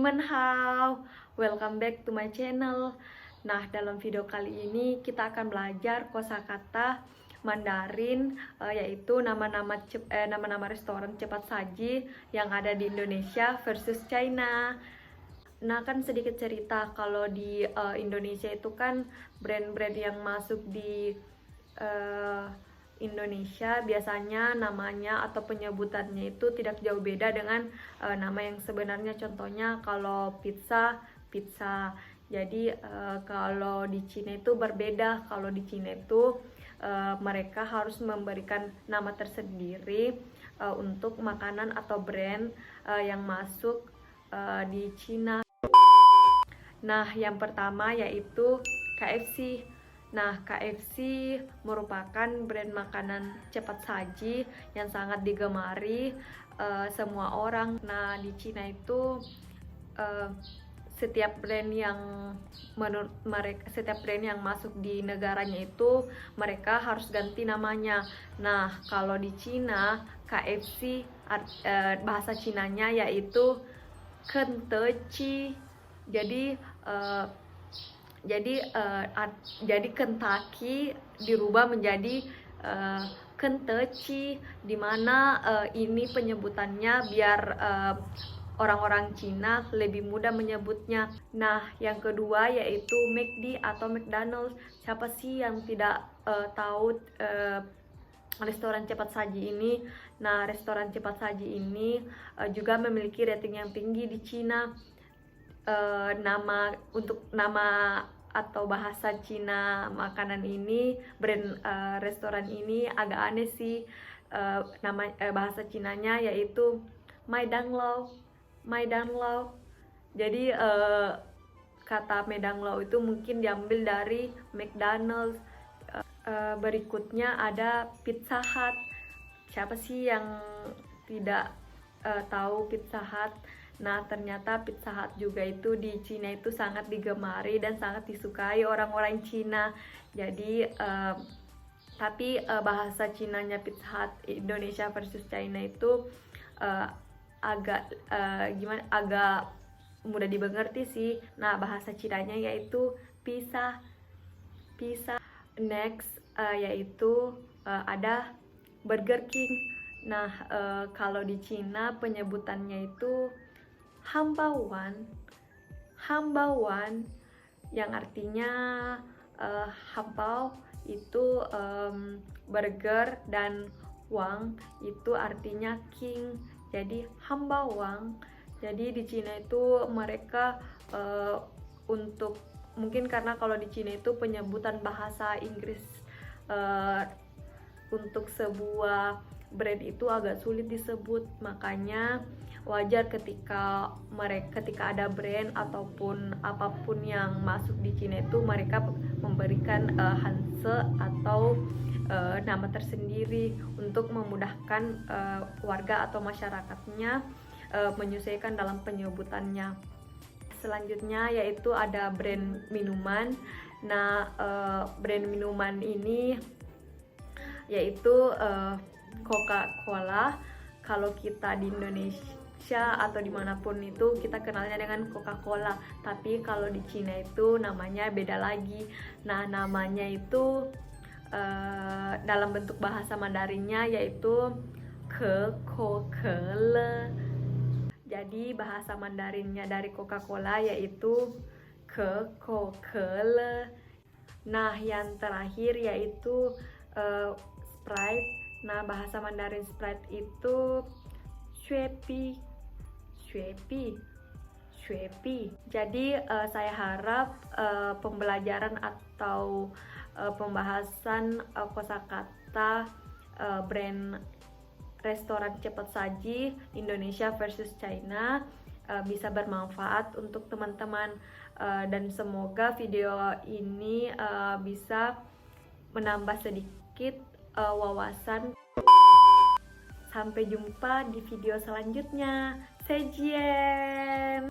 Hao, welcome back to my channel. Nah, dalam video kali ini kita akan belajar kosakata Mandarin, yaitu nama-nama restoran cepat saji yang ada di Indonesia versus China. Nah, kan sedikit cerita kalau di Indonesia itu kan brand-brand yang masuk di Indonesia biasanya namanya atau penyebutannya itu tidak jauh beda dengan nama yang sebenarnya. Contohnya kalau pizza. Jadi kalau di Cina itu berbeda. Kalau di Cina itu mereka harus memberikan nama tersendiri untuk makanan atau brand yang masuk di Cina. Nah, yang pertama yaitu KFC. Nah, KFC merupakan brand makanan cepat saji yang sangat digemari semua orang. Nah, di Cina itu setiap brand yang masuk di negaranya itu mereka harus ganti namanya. Nah, kalau di Cina KFC bahasa Cinanya yaitu Kentucky. Jadi Kentucky dirubah menjadi Kentucky, dimana ini penyebutannya biar orang-orang Cina lebih mudah menyebutnya. Nah, yang kedua yaitu McD atau McDonald's. Siapa sih yang tidak tahu restoran cepat saji ini? Nah, restoran cepat saji ini juga memiliki rating yang tinggi di Cina. Nama atau bahasa Cina makanan ini, brand restoran ini agak aneh sih. Bahasa Cinanya yaitu Maidanglao. Jadi kata Maidanglao itu mungkin diambil dari McDonald's. Berikutnya ada Pizza Hut. Siapa sih yang tidak tahu Pizza Hut? Nah, ternyata Pizza Hut juga itu di Cina itu sangat digemari dan sangat disukai orang-orang Cina. Jadi tapi bahasa Cinanya Pizza Hut Indonesia versus China itu agak mudah dimengerti sih. Nah, bahasa Cinanya yaitu pizza. Next yaitu ada Burger King. Nah, kalau di Cina penyebutannya itu Hambauan, yang artinya hambao itu burger dan wang itu artinya king. Jadi Hambauan. Jadi di Cina itu mereka untuk mungkin karena kalau di Cina itu penyebutan bahasa Inggris untuk sebuah brand itu agak sulit disebut, makanya wajar ketika ada brand ataupun apapun yang masuk di Cina itu mereka memberikan hanse atau nama tersendiri untuk memudahkan warga atau masyarakatnya menyesuaikan dalam penyebutannya. Selanjutnya yaitu ada brand minuman. Nah, brand minuman ini yaitu Coca-Cola. Kalau kita di Indonesia atau dimanapun itu kita kenalnya dengan Coca-Cola, tapi kalau di Cina itu namanya beda lagi. Nah, namanya itu dalam bentuk bahasa Mandarinnya yaitu Coca-Cola. Jadi bahasa Mandarinnya dari Coca-Cola yaitu Coca-Cola. Nah, yang terakhir yaitu Sprite. Nah, bahasa Mandarin Sprite itu Shuepi. Jadi saya harap pembelajaran atau pembahasan kosakata brand restoran cepat saji Indonesia versus China bisa bermanfaat untuk teman-teman, dan semoga video ini bisa menambah sedikit wawasan. Sampai jumpa di video selanjutnya. Zaijian.